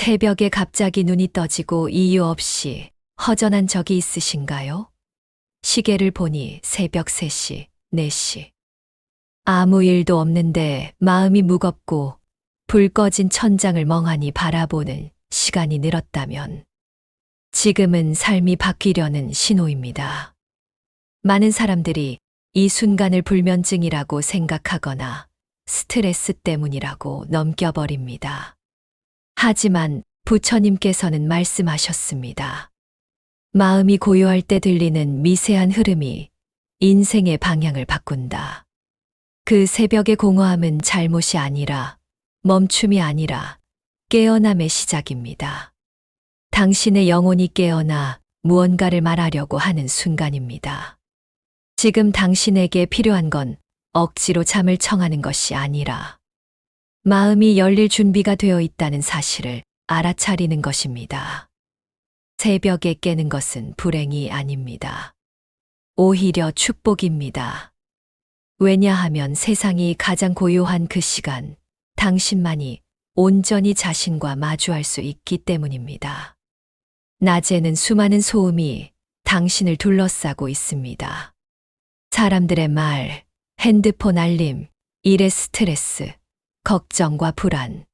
새벽에 갑자기 눈이 떠지고 이유 없이 허전한 적이 있으신가요? 시계를 보니 새벽 3시, 4시. 아무 일도 없는데 마음이 무겁고 불 꺼진 천장을 멍하니 바라보는 시간이 늘었다면 지금은 삶이 바뀌려는 신호입니다. 많은 사람들이 이 순간을 불면증이라고 생각하거나 스트레스 때문이라고 넘겨버립니다. 하지만 부처님께서는 말씀하셨습니다. 마음이 고요할 때 들리는 미세한 흐름이 인생의 방향을 바꾼다. 그 새벽의 공허함은 잘못이 아니라 멈춤이 아니라 깨어남의 시작입니다. 당신의 영혼이 깨어나 무언가를 말하려고 하는 순간입니다. 지금 당신에게 필요한 건 억지로 잠을 청하는 것이 아니라 마음이 열릴 준비가 되어 있다는 사실을 알아차리는 것입니다. 새벽에 깨는 것은 불행이 아닙니다. 오히려 축복입니다. 왜냐하면 세상이 가장 고요한 그 시간, 당신만이 온전히 자신과 마주할 수 있기 때문입니다. 낮에는 수많은 소음이 당신을 둘러싸고 있습니다. 사람들의 말, 핸드폰 알림, 일의 스트레스, 걱정과 불안.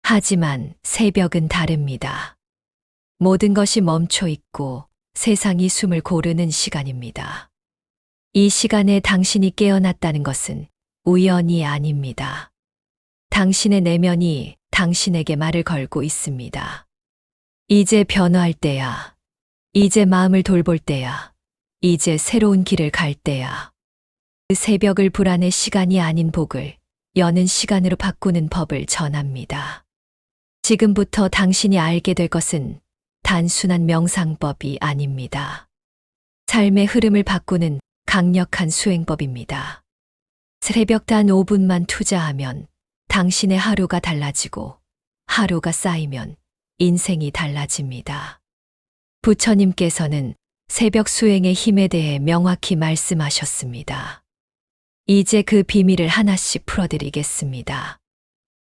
하지만 새벽은 다릅니다. 모든 것이 멈춰 있고 세상이 숨을 고르는 시간입니다. 이 시간에 당신이 깨어났다는 것은 우연이 아닙니다. 당신의 내면이 당신에게 말을 걸고 있습니다. 이제 변화할 때야. 이제 마음을 돌볼 때야. 이제 새로운 길을 갈 때야. 그 새벽을 불안의 시간이 아닌 복을 여는 시간으로 바꾸는 법을 전합니다. 지금부터 당신이 알게 될 것은 단순한 명상법이 아닙니다. 삶의 흐름을 바꾸는 강력한 수행법입니다. 새벽 단 5분만 투자하면 당신의 하루가 달라지고 하루가 쌓이면 인생이 달라집니다. 부처님께서는 새벽 수행의 힘에 대해 명확히 말씀하셨습니다. 이제 그 비밀을 하나씩 풀어드리겠습니다.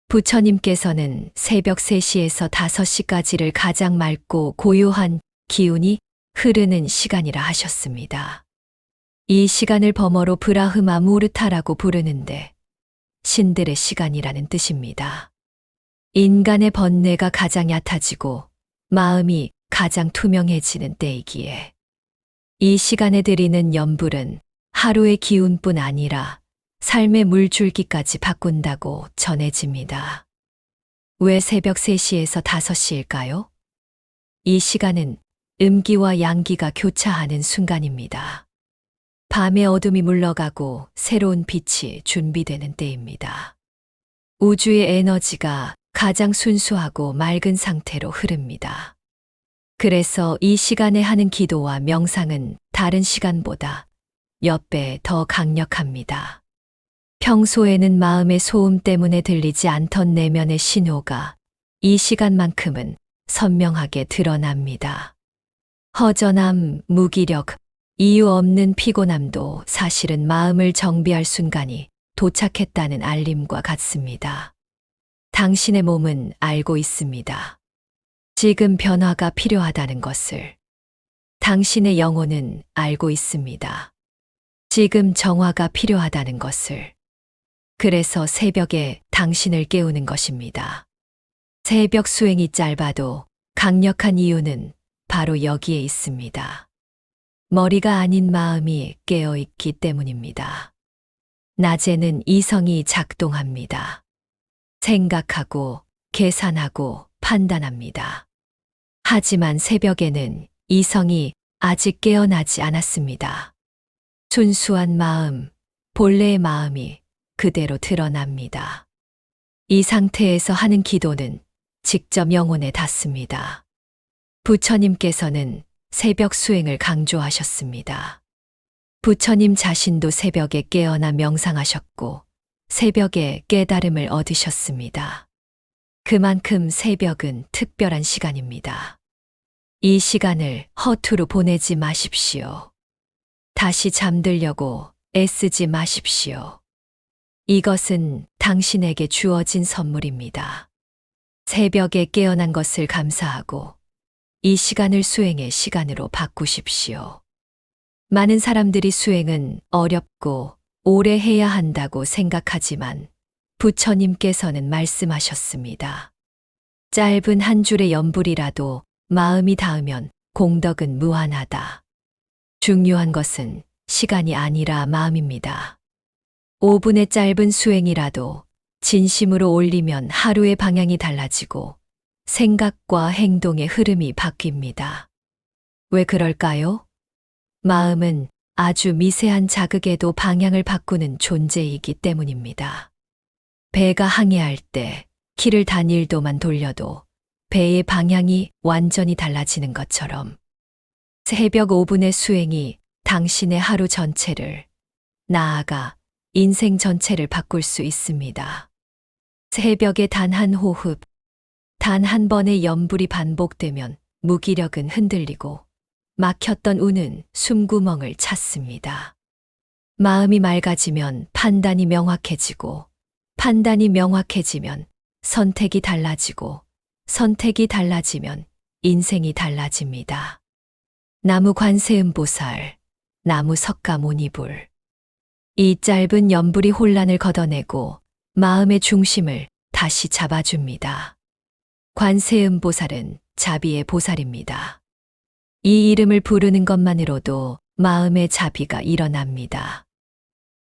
부처님께서는 새벽 3시에서 5시까지를 가장 맑고 고요한 기운이 흐르는 시간이라 하셨습니다. 이 시간을 범어로 브라흐마 무르타라고 부르는데 신들의 시간이라는 뜻입니다. 인간의 번뇌가 가장 얕아지고 마음이 가장 투명해지는 때이기에 이 시간에 드리는 염불은 하루의 기운뿐 아니라 삶의 물줄기까지 바꾼다고 전해집니다. 왜 새벽 3시에서 5시일까요? 이 시간은 음기와 양기가 교차하는 순간입니다. 밤의 어둠이 물러가고 새로운 빛이 준비되는 때입니다. 우주의 에너지가 가장 순수하고 맑은 상태로 흐릅니다. 그래서 이 시간에 하는 기도와 명상은 다른 시간보다 몇 배 더 강력합니다. 평소에는 마음의 소음 때문에 들리지 않던 내면의 신호가 이 시간만큼은 선명하게 드러납니다. 허전함, 무기력, 이유 없는 피곤함도 사실은 마음을 정비할 순간이 도착했다는 알림과 같습니다. 당신의 몸은 알고 있습니다. 지금 변화가 필요하다는 것을. 당신의 영혼은 알고 있습니다. 지금 정화가 필요하다는 것을. 그래서 새벽에 당신을 깨우는 것입니다. 새벽 수행이 짧아도 강력한 이유는 바로 여기에 있습니다. 머리가 아닌 마음이 깨어있기 때문입니다. 낮에는 이성이 작동합니다. 생각하고 계산하고 판단합니다. 하지만 새벽에는 이성이 아직 깨어나지 않았습니다. 순수한 마음, 본래의 마음이 그대로 드러납니다. 이 상태에서 하는 기도는 직접 영혼에 닿습니다. 부처님께서는 새벽 수행을 강조하셨습니다. 부처님 자신도 새벽에 깨어나 명상하셨고 새벽에 깨달음을 얻으셨습니다. 그만큼 새벽은 특별한 시간입니다. 이 시간을 허투루 보내지 마십시오. 다시 잠들려고 애쓰지 마십시오. 이것은 당신에게 주어진 선물입니다. 새벽에 깨어난 것을 감사하고 이 시간을 수행의 시간으로 바꾸십시오. 많은 사람들이 수행은 어렵고 오래 해야 한다고 생각하지만 부처님께서는 말씀하셨습니다. 짧은 한 줄의 연불이라도 마음이 닿으면 공덕은 무한하다. 중요한 것은 시간이 아니라 마음입니다. 5분의 짧은 수행이라도 진심으로 올리면 하루의 방향이 달라지고 생각과 행동의 흐름이 바뀝니다. 왜 그럴까요? 마음은 아주 미세한 자극에도 방향을 바꾸는 존재이기 때문입니다. 배가 항해할 때 키를 단 1도만 돌려도 배의 방향이 완전히 달라지는 것처럼 새벽 5분의 수행이 당신의 하루 전체를, 나아가 인생 전체를 바꿀 수 있습니다. 새벽에 단 한 호흡, 단 한 번의 연불이 반복되면 무기력은 흔들리고 막혔던 운은 숨구멍을 찾습니다. 마음이 맑아지면 판단이 명확해지고, 판단이 명확해지면 선택이 달라지고, 선택이 달라지면 인생이 달라집니다. 나무 관세음보살, 나무 석가모니불. 이 짧은 연불이 혼란을 걷어내고 마음의 중심을 다시 잡아줍니다. 관세음보살은 자비의 보살입니다. 이 이름을 부르는 것만으로도 마음의 자비가 일어납니다.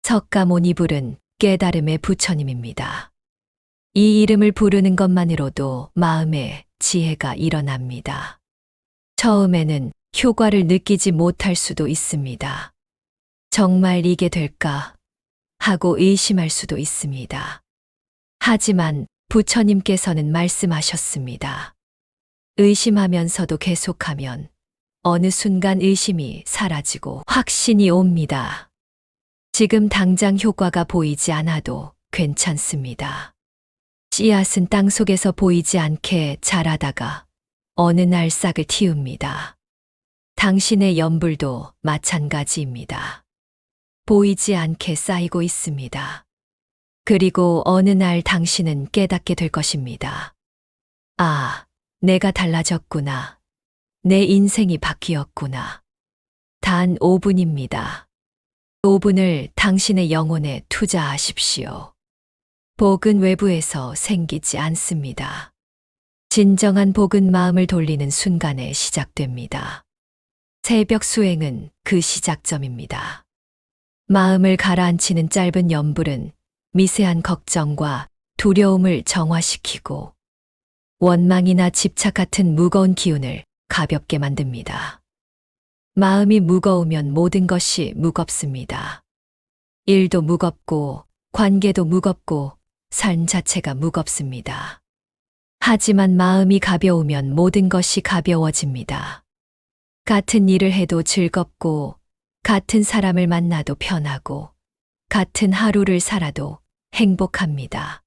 석가모니불은 깨달음의 부처님입니다. 이 이름을 부르는 것만으로도 마음의 지혜가 일어납니다. 처음에는 효과를 느끼지 못할 수도 있습니다. 정말 이게 될까 하고 의심할 수도 있습니다. 하지만 부처님께서는 말씀하셨습니다. 의심하면서도 계속하면 어느 순간 의심이 사라지고 확신이 옵니다. 지금 당장 효과가 보이지 않아도 괜찮습니다. 씨앗은 땅 속에서 보이지 않게 자라다가 어느 날 싹을 틔웁니다. 당신의 연불도 마찬가지입니다. 보이지 않게 쌓이고 있습니다. 그리고 어느 날 당신은 깨닫게 될 것입니다. 아, 내가 달라졌구나. 내 인생이 바뀌었구나. 단 5분입니다. 5분을 당신의 영혼에 투자하십시오. 복은 외부에서 생기지 않습니다. 진정한 복은 마음을 돌리는 순간에 시작됩니다. 새벽 수행은 그 시작점입니다. 마음을 가라앉히는 짧은 연불은 미세한 걱정과 두려움을 정화시키고 원망이나 집착 같은 무거운 기운을 가볍게 만듭니다. 마음이 무거우면 모든 것이 무겁습니다. 일도 무겁고 관계도 무겁고 삶 자체가 무겁습니다. 하지만 마음이 가벼우면 모든 것이 가벼워집니다. 같은 일을 해도 즐겁고, 같은 사람을 만나도 편하고, 같은 하루를 살아도 행복합니다.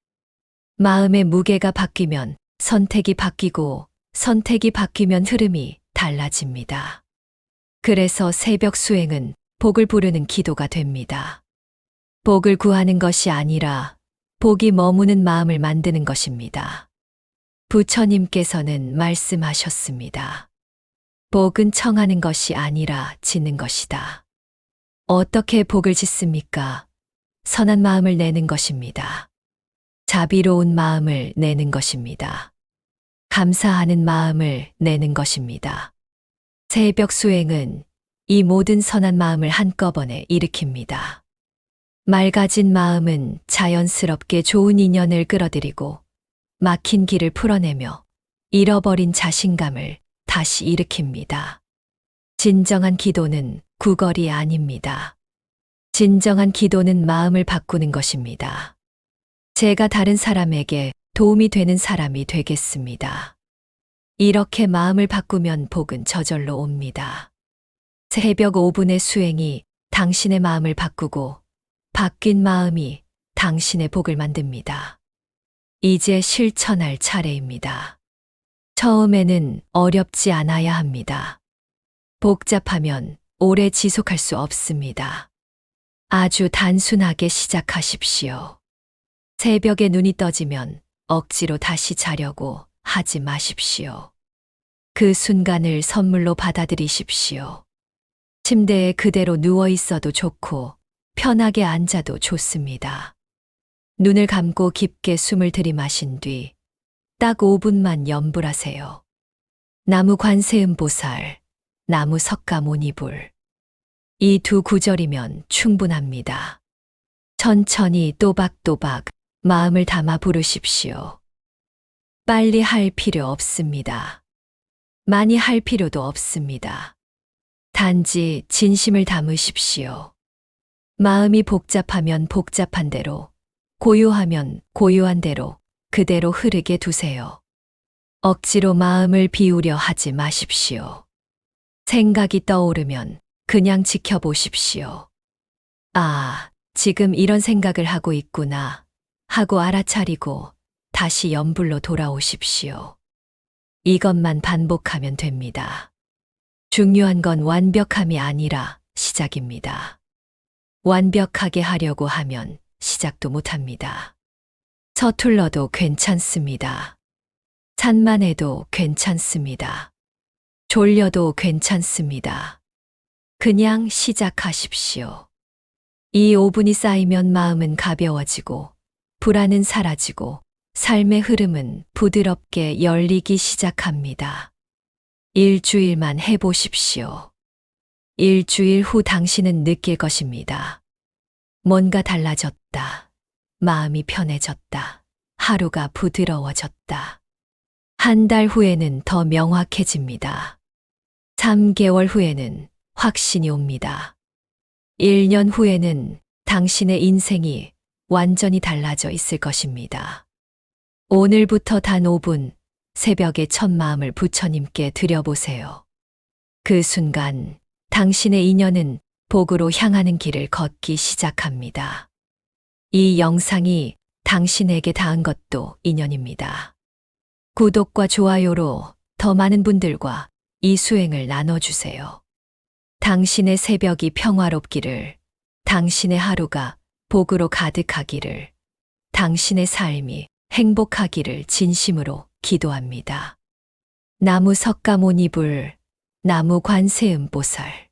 마음의 무게가 바뀌면 선택이 바뀌고, 선택이 바뀌면 흐름이 달라집니다. 그래서 새벽 수행은 복을 부르는 기도가 됩니다. 복을 구하는 것이 아니라 복이 머무는 마음을 만드는 것입니다. 부처님께서는 말씀하셨습니다. 복은 청하는 것이 아니라 짓는 것이다. 어떻게 복을 짓습니까? 선한 마음을 내는 것입니다. 자비로운 마음을 내는 것입니다. 감사하는 마음을 내는 것입니다. 새벽 수행은 이 모든 선한 마음을 한꺼번에 일으킵니다. 맑아진 마음은 자연스럽게 좋은 인연을 끌어들이고 막힌 길을 풀어내며 잃어버린 자신감을 다시 일으킵니다. 진정한 기도는 구걸이 아닙니다. 진정한 기도는 마음을 바꾸는 것입니다. 제가 다른 사람에게 도움이 되는 사람이 되겠습니다. 이렇게 마음을 바꾸면 복은 저절로 옵니다. 새벽 5분의 수행이 당신의 마음을 바꾸고 바뀐 마음이 당신의 복을 만듭니다. 이제 실천할 차례입니다. 처음에는 어렵지 않아야 합니다. 복잡하면 오래 지속할 수 없습니다. 아주 단순하게 시작하십시오. 새벽에 눈이 떠지면 억지로 다시 자려고 하지 마십시오. 그 순간을 선물로 받아들이십시오. 침대에 그대로 누워 있어도 좋고 편하게 앉아도 좋습니다. 눈을 감고 깊게 숨을 들이마신 뒤 딱 5분만 염불하세요. 나무 관세음보살, 나무 석가모니불. 이 두 구절이면 충분합니다. 천천히 또박또박 마음을 담아 부르십시오. 빨리 할 필요 없습니다. 많이 할 필요도 없습니다. 단지 진심을 담으십시오. 마음이 복잡하면 복잡한 대로, 고요하면 고요한 대로 그대로 흐르게 두세요. 억지로 마음을 비우려 하지 마십시오. 생각이 떠오르면 그냥 지켜보십시오. 아, 지금 이런 생각을 하고 있구나 하고 알아차리고 다시 염불로 돌아오십시오. 이것만 반복하면 됩니다. 중요한 건 완벽함이 아니라 시작입니다. 완벽하게 하려고 하면 시작도 못합니다. 서툴러도 괜찮습니다. 산만해도 괜찮습니다. 졸려도 괜찮습니다. 그냥 시작하십시오. 이 5분이 쌓이면 마음은 가벼워지고 불안은 사라지고 삶의 흐름은 부드럽게 열리기 시작합니다. 일주일만 해보십시오. 일주일 후 당신은 느낄 것입니다. 뭔가 달라졌다. 마음이 편해졌다. 하루가 부드러워졌다. 한 달 후에는 더 명확해집니다. 3개월 후에는 확신이 옵니다. 1년 후에는 당신의 인생이 완전히 달라져 있을 것입니다. 오늘부터 단 5분 새벽에 첫 마음을 부처님께 드려보세요. 그 순간 당신의 인연은 복으로 향하는 길을 걷기 시작합니다. 이 영상이 당신에게 닿은 것도 인연입니다. 구독과 좋아요로 더 많은 분들과 이 수행을 나눠주세요. 당신의 새벽이 평화롭기를, 당신의 하루가 복으로 가득하기를, 당신의 삶이 행복하기를 진심으로 기도합니다. 나무 석가모니불, 나무 관세음보살.